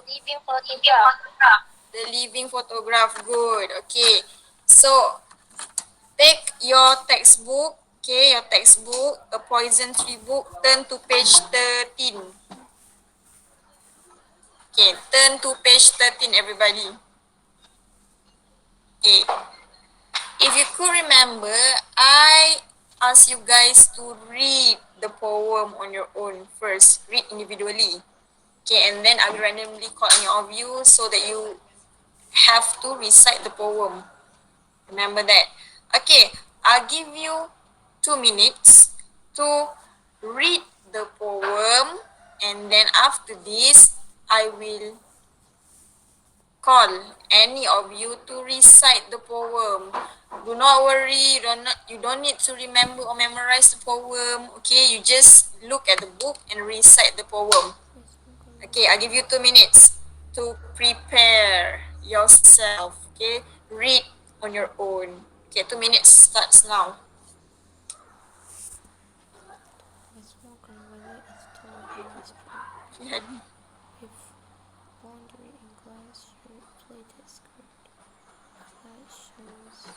living photograph. The living photograph. Good. Okay. So, take your textbook. Okay, your textbook, a poison tree book. Turn to page 13. Okay, turn to page 13, everybody. Okay. If you could remember, I asked you guys to read the poem on your own first. Read individually. Okay, and then I will randomly call any of you so that you have to recite the poem. Remember that. Okay, I'll give you 2 minutes to read the poem, and then after this, I will call any of you to recite the poem. Do not worry, you don't need to remember or memorize the poem. Okay, you just look at the book and recite the poem. Okay, I'll give you 2 minutes to prepare yourself. Okay, read on your own. Okay, 2 minutes starts now. My small grandmother is tall and straight, Yeah. with laundry and glass plated skirt that shows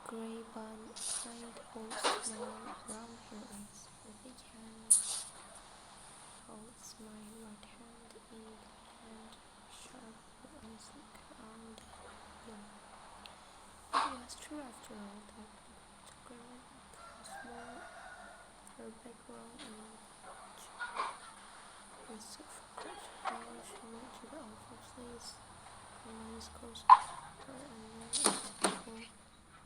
grey bun, a kind old smile round her eyes. With a hand held my right hand in the hand sharp but unslick arm that blow. It was true after all that grandmother became small, her background and pouch. With self-regretful hair, she went to the altar place. Grandmother's course was shorter and more atypical,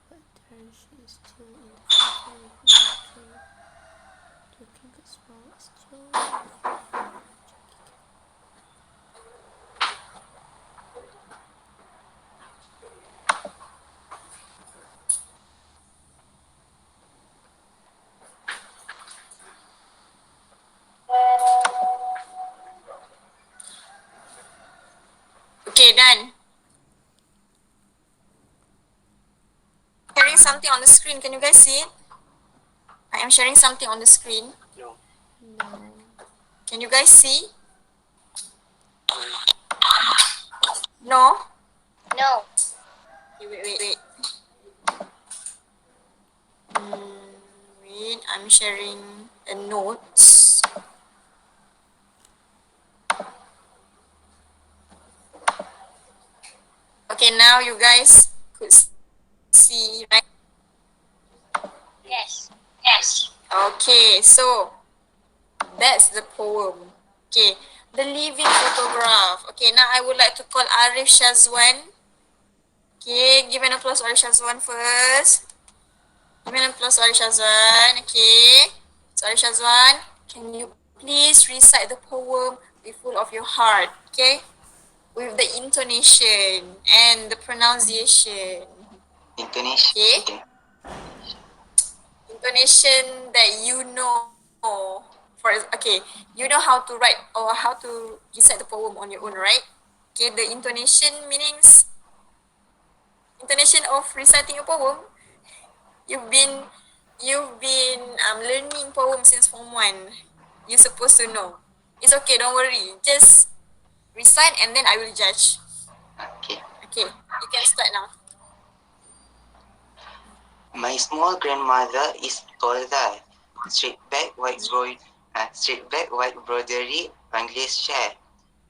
but there she is still in the photo with an altar. The crinkle smile is still on the fluffy cheek. Okay, done. Sharing something on the screen. Can you guys see it? I am sharing something on the screen. No. Can you guys see? No? No. Wait. Wait, I'm sharing the notes. Okay, now you guys could see, right? Yes. Okay, so that's the poem. Okay, the living photograph. Okay, now I would like to call Arif Shazwan. Okay, give an applause to Arif Shazwan first. Give an applause to Arif Shazwan. Okay, so Arif Shazwan, can you please recite the poem with full of your heart? Okay, with the intonation and the pronunciation. Intonation. Okay, intonation that you know. For okay, you know how to write or how to recite the poem on your own, right? Okay, the intonation meanings intonation of reciting a poem. You've been learning poems since form 1. You're supposed to know. It's okay, don't worry. Just recite and then I will judge. Okay. Okay, you can start now. My small grandmother is tall that straight back white broderie Bangladesh share,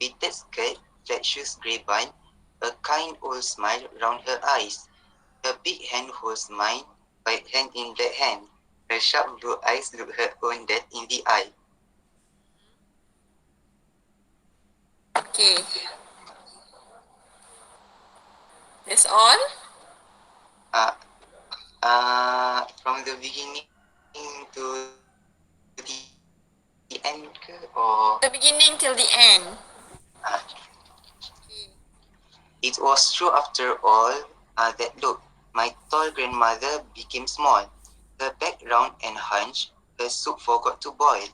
fitted skirt, flat shoes grey bun, a kind old smile round her eyes. Her big hand holds mine, right hand in that hand. Her sharp blue eyes look her own dad in the eye. Okay. That's all? From the beginning to the end or The beginning till the end. uh, Okay. it was true after all that look, my tall grandmother became small. Her back round and hunched, her soup forgot to boil.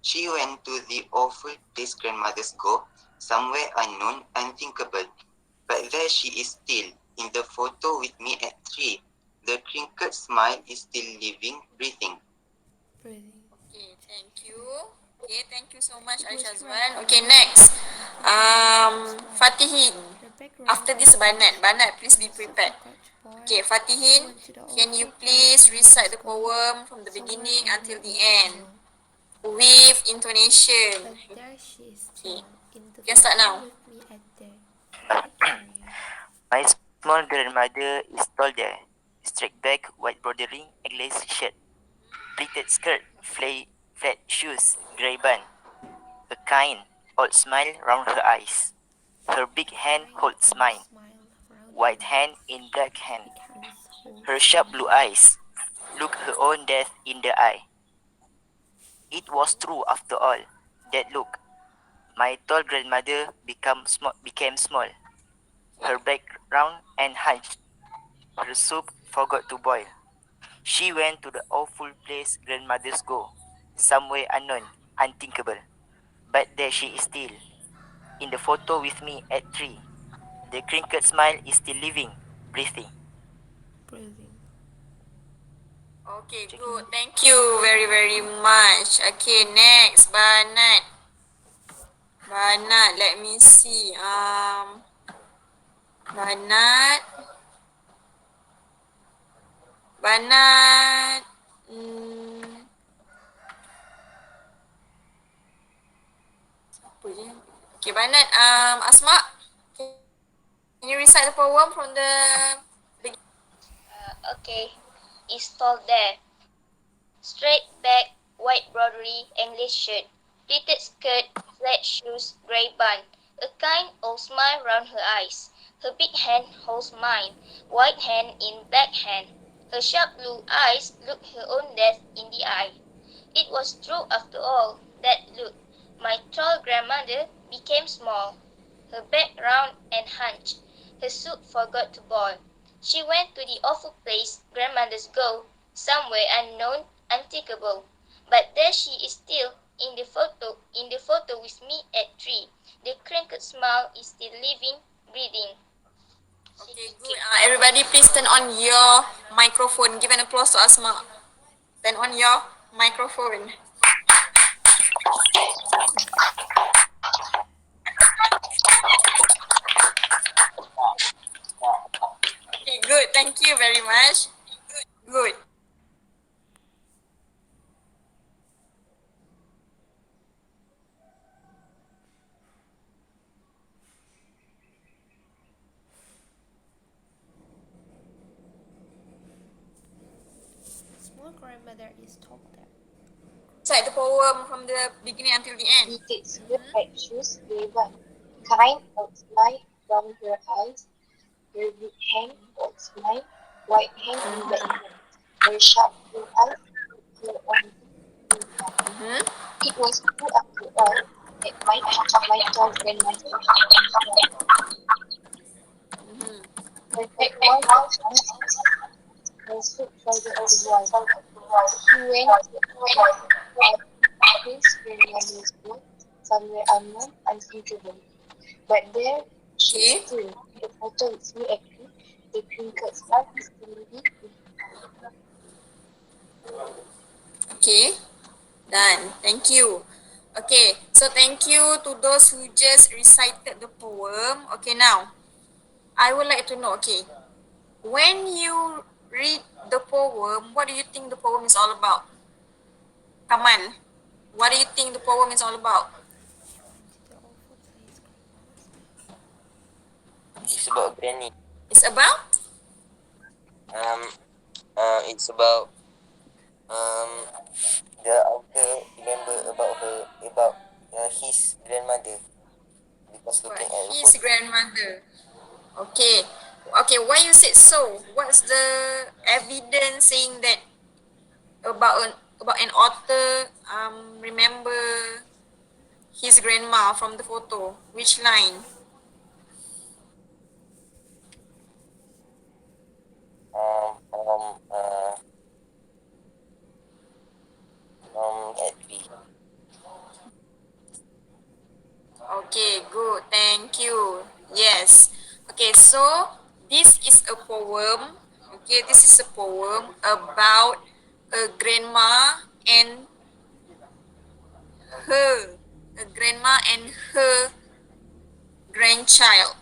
She went to the awful place grandmothers go, somewhere unknown, unthinkable. But there she is still, in the photo with me at 3. The crinkled smile is still living, breathing. Breathing. Okay, thank you. Okay, thank you so much, It was Aishazwan. right Okay, after next. the crinkets smiled. Fatihin. Her background After and this, Banat. Hutch. Banat, please be Her prepared. forgot to boil. Okay, She Fatihin, went to the can you awful place please recite grandmothers the go, poem from the somewhere beginning until unknown, the end invisible. with intonation? But there she is Okay, still, in the you can start photo now. with me at the crematorium. My small grandmother is tall there. Straight back, white broderie, a lace shirt, pleated skirt, flat shoes, grey bun. A kind, old smile round her eyes. Her big A hand kind holds old mine, smile around her white hand eyes. in black Her hand. big hands hold Her sharp blue mine. eyes look her own death in the eye. It was true after all, that look. My tall grandmother became small. Her back round and hunched. Her soup forgot to boil. She went to the awful place grandmothers go, somewhere unknown, unthinkable. But there she is still, in the photo with me at 3. The crinkled smile is still living, breathing. Breathing. Okay, Checking good. it. Thank you very, very much. Okay, next, Banat. Banat, let me see. Banat. Banat. Apa je? Okay, Banat. Asma, can you recite the poem from the beginning? Okay. Is tall there. Straight back, white broderie, English shirt. Pleated skirt, flat shoes, grey bun. A kind old smile round her eyes. Her big hand holds mine, white hand in black hand. Her sharp blue eyes look her own death in the eye. It was true after all, that look. My tall grandmother became small, her back round and hunched, her soup forgot to boil. She went to the awful place grandmothers go, somewhere unknown, unthinkable. But there she is still, in the photo with me at 3. The crinkled smile is still living, breathing. Okay, good. Everybody, please turn on your microphone. Give an applause to Asma. Turn on your microphone. Okay, good. Thank you very much. Good. Small grandmother is tall there. Recite the poem from the beginning until the end. Pleated skirt, white shoes, grey bun. Kind of smile from her eyes. Her big hand of smile, white hand in black hand. Her sharp blue eyes look her on the inside. Mm-hmm. It was true after all that my tall grandmother became small. Her back round and hunched, her soup forgot to boil. She went to the place grandmother's go, somewhere unknown, unthinkable. But there she is Okay. still, in the photo with me actually. The crinkled smile is still living with Okay. Done. Thank you. Okay. So thank you to those who just recited the poem. Okay, now I would like to know. Okay, when you read the poem, what do you think the poem is all about? Kamal, what do you think the poem is all about? She went to the awful place grandmothers go. It's about Granny. It's about Um, it's about um the author remember about his grandmother because what? looking at the His photo. grandmother. Okay. Okay, why you said so? What's the evidence saying that about an author remember his grandma from the photo? Which line? From at three. Okay, good. Thank you. Yes. Okay, so this is a poem. Okay, this is a poem about a grandma and her, a grandma and her grandchild.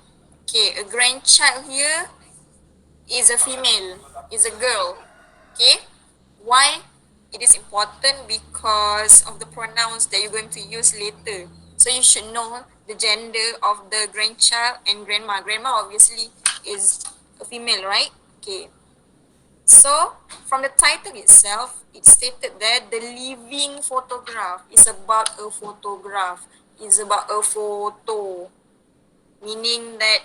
Okay, a grandchild here is a female, is a girl. Okay, why it is important? Because of the pronouns that you're going to use later. So you should know the gender of the grandchild and grandma. Grandma obviously is a female, right? Okay. So from the title itself, it stated that the living photograph is about a photograph, is about a photo, meaning that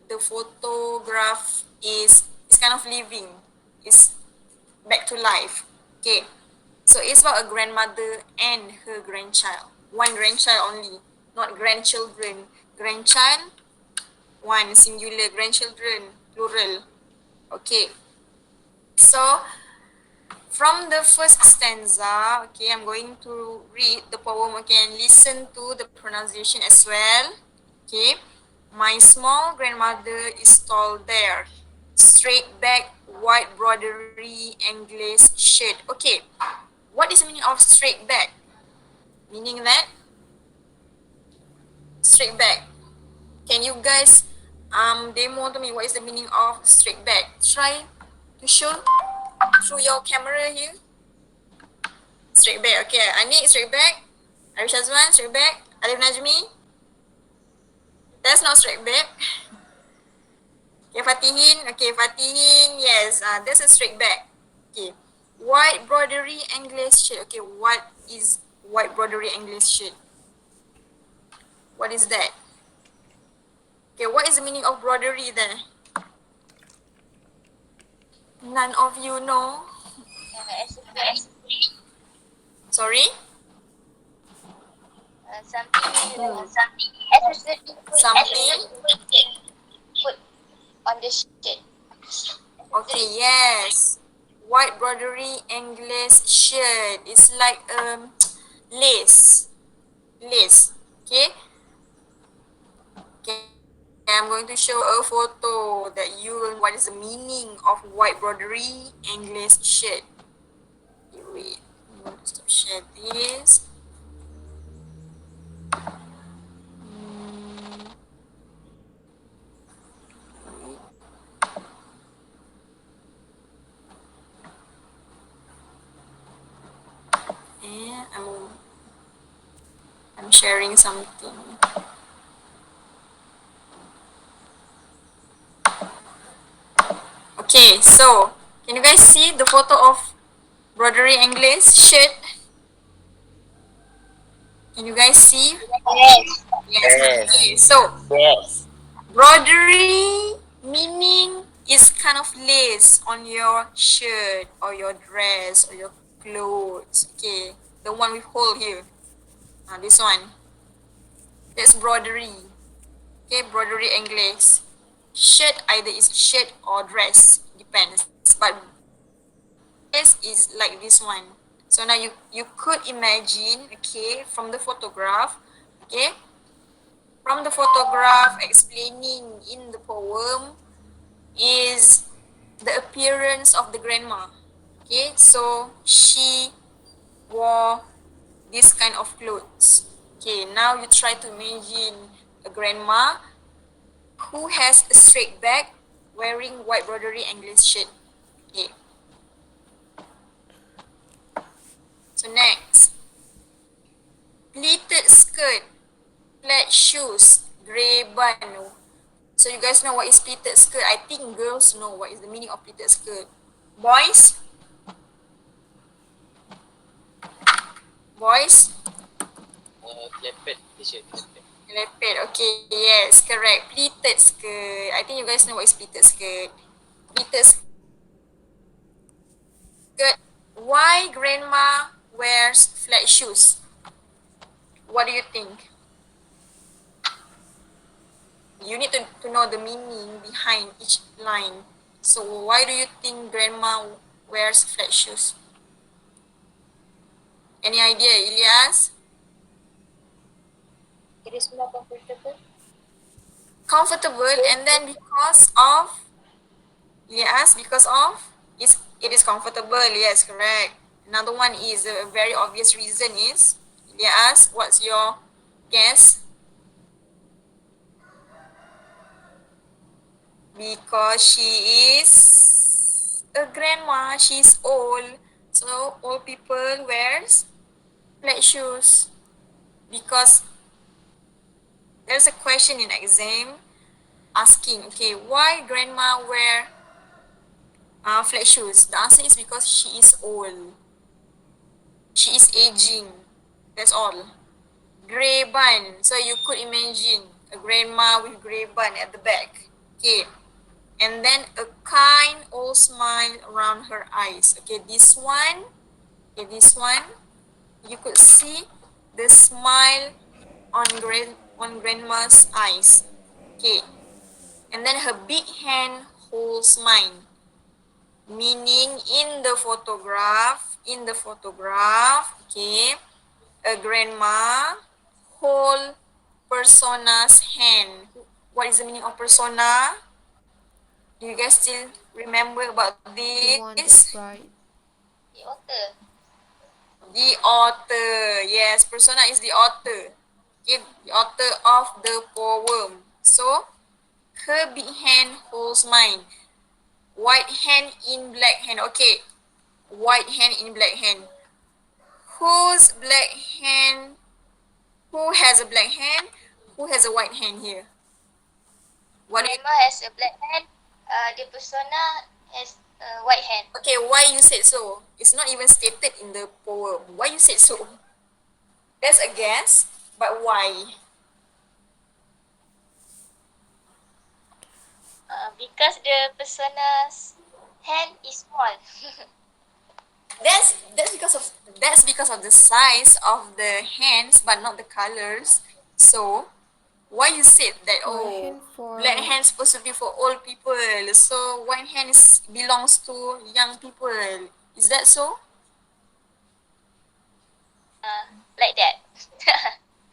the photograph is kind of living, is back to life. Okay, so it's about a grandmother and her grandchild. One grandchild only, not grandchildren. Grandchild, one singular. Grandchildren, plural. Okay, so from the first stanza, okay, I'm going to read the poem again. Listen to the pronunciation as well. Okay, my small grandmother is tall there, straight back, white brodery, English shirt. Okay, what is the meaning of straight back? Meaning that straight back. Can you guys demo to me what is the meaning of straight back? Try to show through your camera here. Straight back. Okay, Anik straight back. Arif Shazwan straight back. Alif Najmi. That's not straight back. Okay, Fatihin. Okay, Fatihin. Yes, that's a straight back. Okay. White brodery English shirt. Okay, what is white brodery English shirt? What is that? Okay, what is the meaning of brodery there? None of you know. Accessory, Sorry? something accessory Something? put on the shirt. Okay, yes. White brodery English shirt. It's like lace. Lace. Okay? Okay, I'm going to show a photo that you will what is the meaning of white brodery English shirt. Okay, wait. I'm going to stop share this. Wait. And I'm sharing something. Okay, so can you guys see the photo of brodery English shirt? Can you guys see? Yes. Yes. Yes. Okay, so Yes. brodery meaning is kind of lace on your shirt or your dress or your clothes. Okay, the one with hole here. This one. That's brodery. Okay, brodery English. Shirt either is shirt or dress, depends. But dress is like this one. So now you could imagine, okay, from the photograph, okay, from the photograph explaining in the poem is the appearance of the grandma. Okay, so she wore this kind of clothes. Okay, now you try to imagine a grandma who has a straight back wearing white brodery English shirt. Okay. So next, pleated skirt, flat shoes, grey bun. So you guys know what is pleated skirt? I think girls know what is the meaning of pleated skirt. Boys? Boys? Leopard t-shirt. Leopard. Okay, yes, correct. Pleated skirt. I think you guys know what is pleated skirt. Pleated skirt. Why grandma wears flat shoes? What do you think? You need to know the meaning behind each line. So why do you think grandma wears flat shoes? Any idea, Ilyas? It is more comfortable. Comfortable, and then because of, yes, because of, it is comfortable. Yes, correct. Another one is a very obvious reason is They ask, what's your guess? Because she is a grandma, she's old. So old people wears flat shoes. Because there's a question in exam asking, okay, why grandma wear flat shoes? The answer is because she is old. She is aging. That's all. Grey bun. So you could imagine a grandma with grey bun at the back. Okay. And then a kind old smile around her eyes. Okay, this one. Okay, this one. You could see the smile on grandma's eyes. Okay. And then her big hand holds mine. Meaning in the photograph, okay, a grandma hold persona's hand. What is the meaning of persona? Do you guys still remember about The this? one that bright. The author. The author. Yes, persona is the author. Okay, the author of the poem. So, her big hand holds mine. White hand in black hand. Okay, white hand in black hand. Whose black hand? Who has a black hand? Who has a white hand here? What do you? Grandma has a black hand. The persona has a white hand. Okay, why you said so? It's not even stated in the poem. Why you said so? That's a guess, but why? Because the persona's hand is small. That's because of the size of the hands, but not the colors. So why you said that? White Oh, hand for black hand supposed to be for old people. So white hand belongs to young people. Is that so? Like that.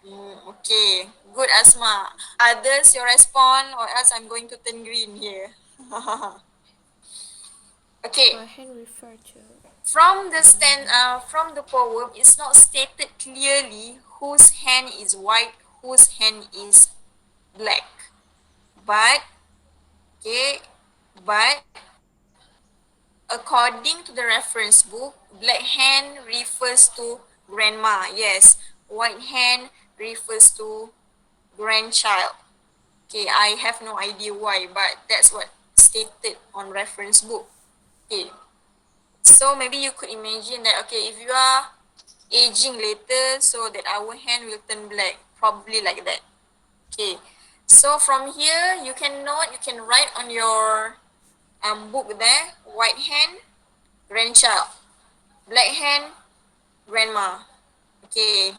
Okay, good Asma. Others, your respond, or else I'm going to turn green here. Okay, my hand refer to from the poem, it's not stated clearly whose hand is white, whose hand is black. But okay, but according to the reference book, black hand refers to grandma. Yes, white hand refers to grandchild. Okay, I have no idea why, but that's what stated on reference book. Okay, so maybe you could imagine that, okay, if you are aging later, so that our hand will turn black, probably like that. Okay, so from here you can note, you can write on your book there, white hand, grandchild, black hand, grandma. Okay,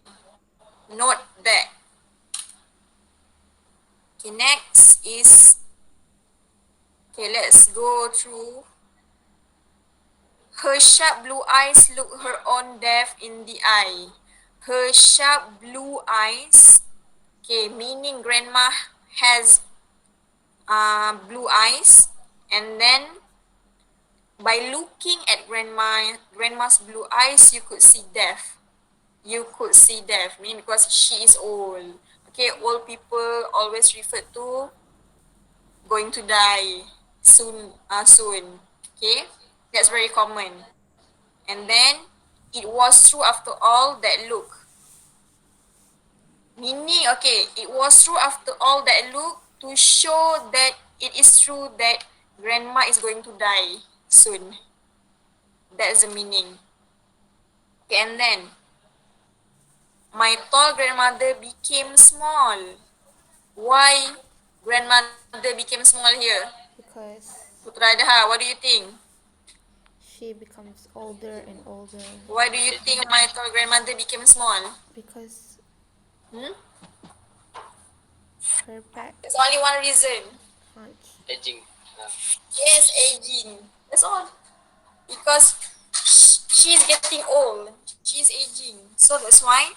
note that. Okay, next is, okay, let's go through. Her sharp blue eyes look her own death in the eye. Her sharp blue eyes, okay, meaning grandma has blue eyes, and then by looking at grandma's blue eyes, you could see death. You could see death, meaning because she is old. Okay, old people always refer to going to die soon. Soon. Okay, that's very common. And then it was true after all that look. Meaning, okay, it was true after all that look to show that it is true that grandma is going to die soon. That's the meaning. Okay, and then my tall grandmother became small. Why grandmother became small here? because Putradaha, what do you think? she becomes older and older. Why do you think my tall grandmother became small? Because Hmm? her back There's only one reason. hunch. Edging. Yes, aging. That's all. Because she's getting old. She's aging. So that's why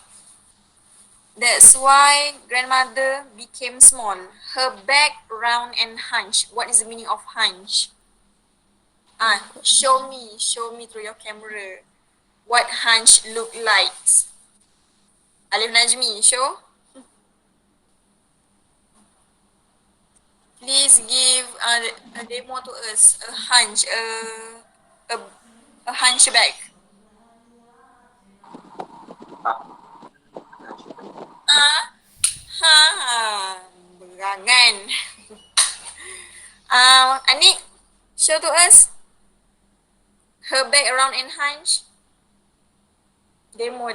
grandmother became small. Her back round and hunch. What is the meaning of hunch? Show me through your camera what hunch look like. Alif Najmi, show. Please give a demo to us. A hunch, a, a hunchback. Ah, ha, berangan. Anik, show to us her back around and hunch. Demo.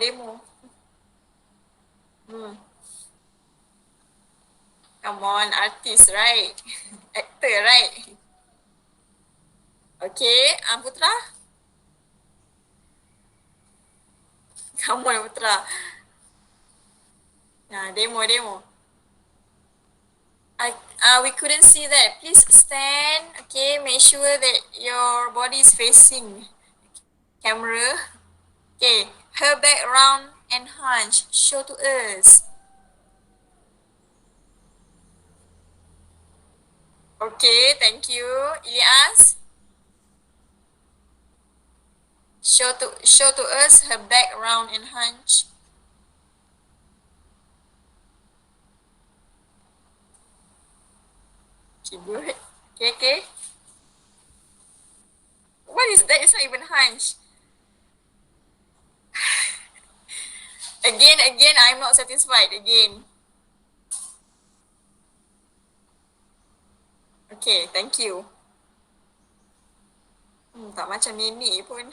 Come on, artist, right? Actor, right? Okay, Putra. Come on, Putra. Nah, demo. We couldn't see that. Please stand. Okay, make sure that your body is facing camera. Okay, her back round and hunch. Show to us. Okay, thank you. Ilyas. Show to us her back round and hunch. Okay, good. Okay. What is that? It's not even hunch. Again, I'm not satisfied. Again. Okay, thank you. Tak macam nenek pun.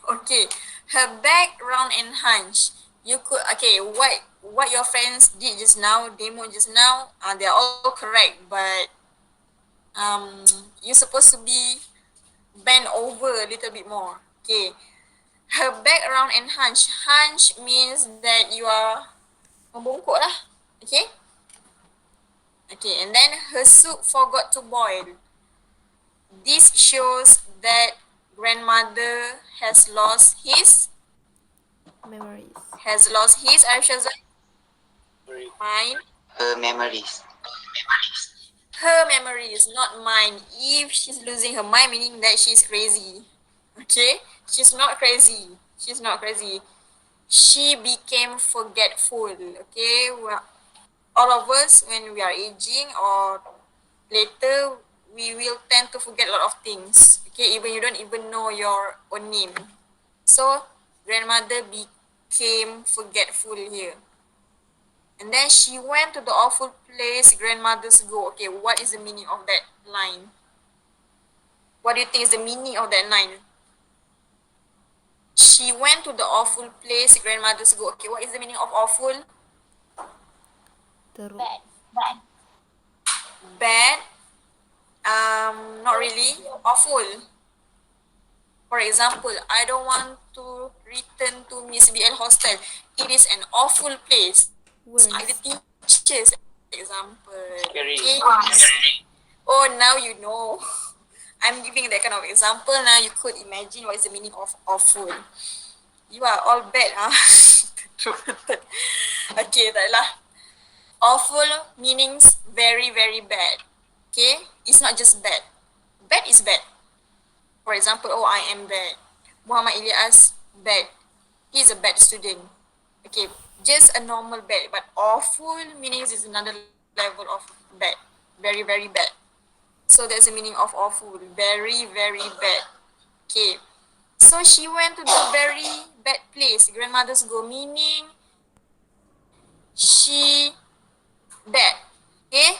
Okay, her back round and hunch. You could, okay, what your friends did just now, demo just now, they're all correct, but you're supposed to be bend over a little bit more. Okay, her back round and hunch. Hunch means that you are membungkuk lah. Okay. Okay, and then her soup forgot to boil. This shows that grandmother has lost his Memories. Arshazan mine. Her memories. Her memories, not mine. If she's losing her mind, meaning that she's crazy. Okay? She's not crazy. She became forgetful. Okay? All of us, when we are aging or later, we will tend to forget a lot of things. Okay? Even you don't even know your own name. So, grandmother became forgetful here. And then she went to the awful place grandmothers go. Okay, what is the meaning of that line? What do you think is the meaning of that line? She went to the awful place grandmothers go. Okay, what is the meaning of awful? Teruk. Bad. Not really. Awful. For example, I don't want to return to Miss BL hostel. It is an awful place. Worse. Are the teachers example? Scary. Yes. Oh, now you know. I'm giving that kind of example. Now you could imagine what is the meaning of awful. You are all bad, huh? Okay, taklah. Awful meanings very, very bad. Okay? It's not just bad. Bad is bad. For example, oh, I am bad. Muhammad Ilyas, bad. He's a bad student. Okay, just a normal bad, but awful meanings is another level of bad. Very, very bad. So that's the meaning of awful. Very, very bad. Okay. So she went to the very bad place. Grandmother's go, meaning she dead. Okay?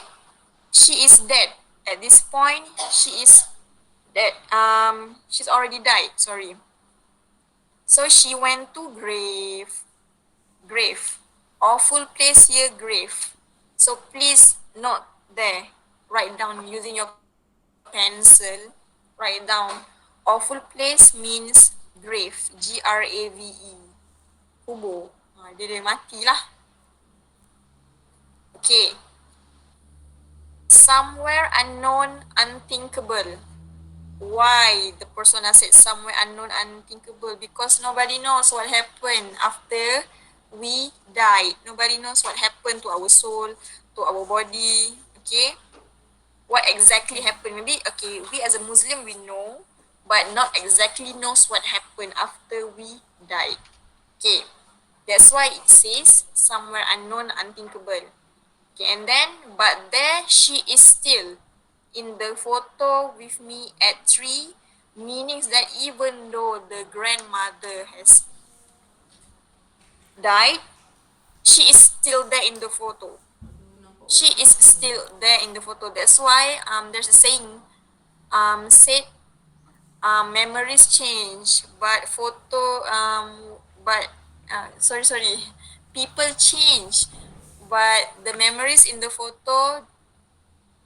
She is dead. At this point, she is dead. She's already died. Sorry. So she went to grave. Awful place here, grave. So please note there. Write down using your pencil. Write down. Awful place means grave. Grave. Kubur. Dia dah mati lah. Okay. Somewhere unknown, unthinkable. Why the persona said somewhere unknown, unthinkable? Because nobody knows what happened after we died. Nobody knows what happened to our soul, to our body. Okay? What exactly happened? Maybe, okay, we as a Muslim, we know, but not exactly knows what happened after we died. Okay. That's why it says somewhere unknown, unthinkable. Okay, and then, but there she is still in the photo with me at 3, meaning that even though the grandmother has died, she is still there in the photo. She is still there in the photo. That's why there's a saying said memories change, but sorry, people change, but the memories in the photo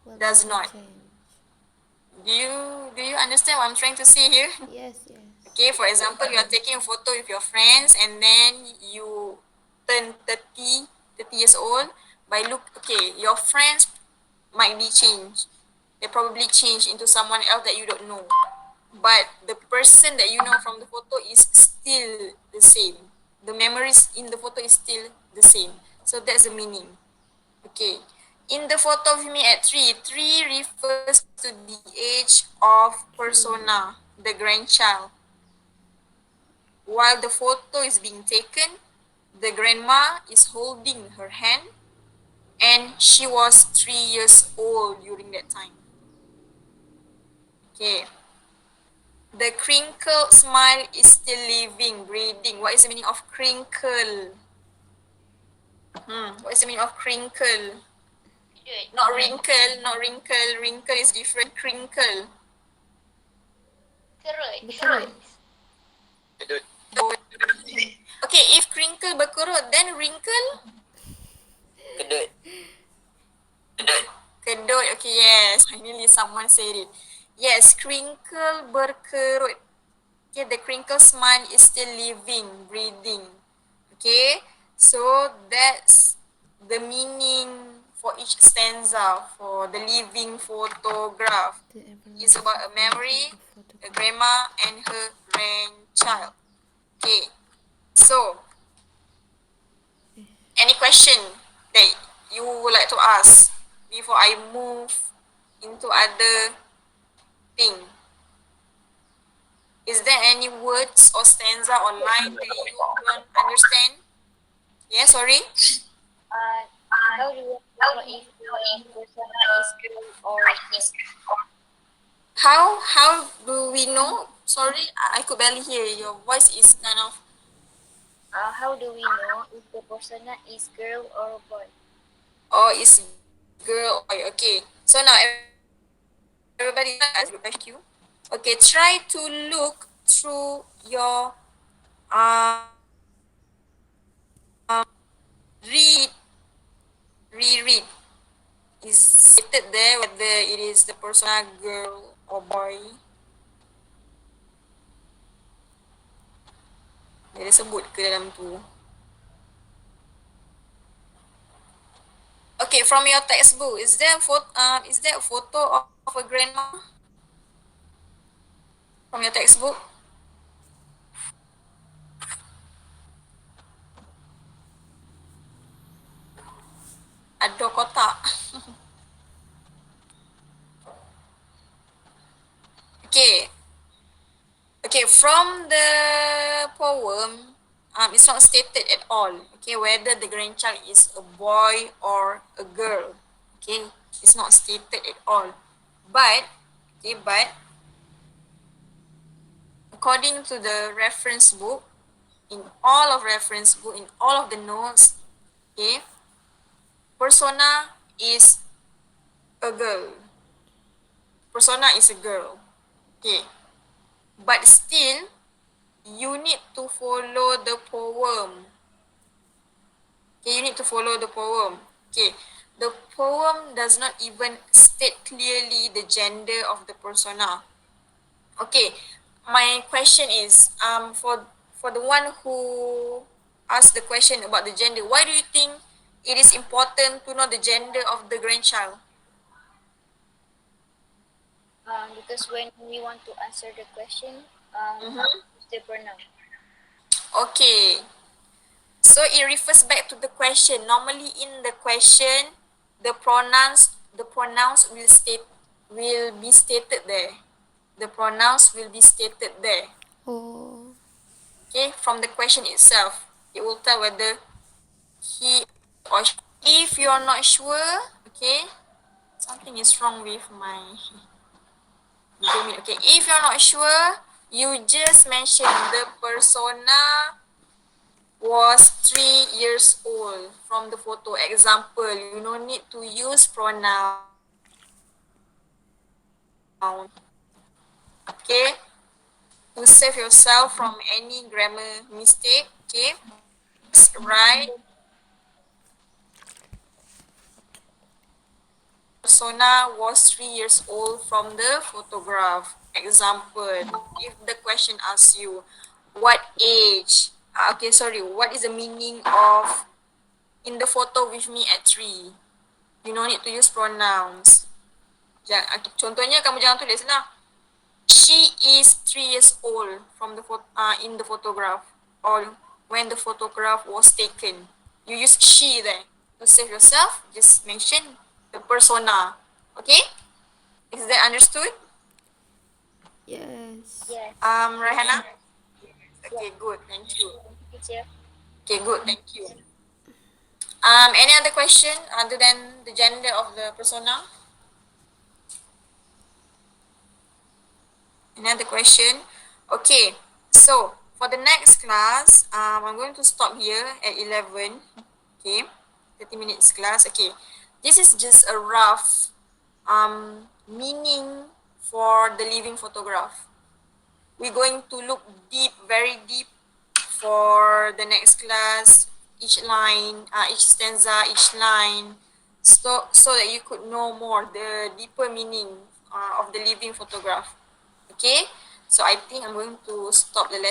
Will does never not. change. Do you understand what I'm trying to say here? Yes, yes. Okay, for example, you are taking a photo with your friends and then you turn 30 years old. By look, okay, your friends might be changed. They probably change into someone else that you don't know. But the person that you know from the photo is still the same. The memories in the photo is still the same. So that's the meaning. Okay. In the photo of me at 3, 3 refers to the age of Three. persona, the grandchild. While the photo is being taken, the grandma is holding her hand and she was 3 years old during that time. Okay. The crinkle smile is still living, breathing. What is the meaning of crinkle? What is the meaning of crinkle? Good. Not wrinkle, not wrinkle. Wrinkle is different. Crinkle. Kerut. Berkerut. Kedut. Okay, if crinkle berkerut, then wrinkle? Kedut. Kedut. Okay, yes. Finally, someone said it. Yes, crinkle berkerut. Okay, the crinkle smile is still living, breathing. Okay, so that's the meaning for each stanza for the living photograph. The It's about a everlasting beauty memory, of a photograph. grandma, and her grandchild. Okay, so any question that you would like to ask before I move into other thing? Is there any words or stanza or line that you don't understand? Yeah, sorry. Uh, how do you know if the persona is girl or boy? How do we know? Sorry, I could barely hear you. Your voice is kind of How do we know if the persona is girl or boy? oh it's girl or boy. Okay. So now everybody listen, I will ask you a question. Okay, try to look through your read reread. Is stated there whether it is the persona girl or boy. Dia sebut ke dalam tu? Okay, from your textbook, is there a photo of a grandma from your textbook? Ada kotak. Okay. Okay, from the poem, it's not stated at all. Okay, whether the grandchild is a boy or a girl. Okay, it's not stated at all. But according to the reference book, in all of reference book, in all of the notes, okay, persona is a girl. Persona is a girl. Okay, but still, you need to follow the poem. Okay, you need to follow the poem. Okay, the poem does not even state clearly the gender of the persona. Okay, my question is, for the one who asked the question about the gender, why do you think it is important to know the gender of the grandchild? Because when we want to answer the question, Mm-hmm. use the pronoun. Okay, so it refers back to the question. Normally, in the question, the pronouns will be stated there. The pronouns will be stated there. Oh, Okay, from the question itself. it will tell whether he or she. If you're not sure, okay, something is wrong with my Google Meet. Okay, if you're not sure, you just mention the persona was 3 years old from the photo. Example, you no need to use pronoun. Okay, to save yourself from any grammar mistake. Okay, right. Persona was 3 years old from the photograph. Example, if the question asks you, what age? Okay, sorry, what is the meaning of in the photo with me at 3? You no need to use pronouns. Contohnya kamu jangan tulis lah. She is 3 years old from the in the photograph, or when the photograph was taken. You use she there. To save yourself, just mention the persona. Okay? Is that understood? Yes. Yes. Rahana? Okay, good. Thank you. Teacher. Okay, good. Thank you. Any other question other than the gender of the persona? Another question? Okay, so for the next class, I'm going to stop here at 11. Okay, 30 minutes class. Okay, this is just a rough meaning for the living photograph. We're going to look deep, very deep for the next class, each line, each stanza, each line, so that you could know more the deeper meaning of the living photograph. Okay, so I think I'm going to stop the lesson.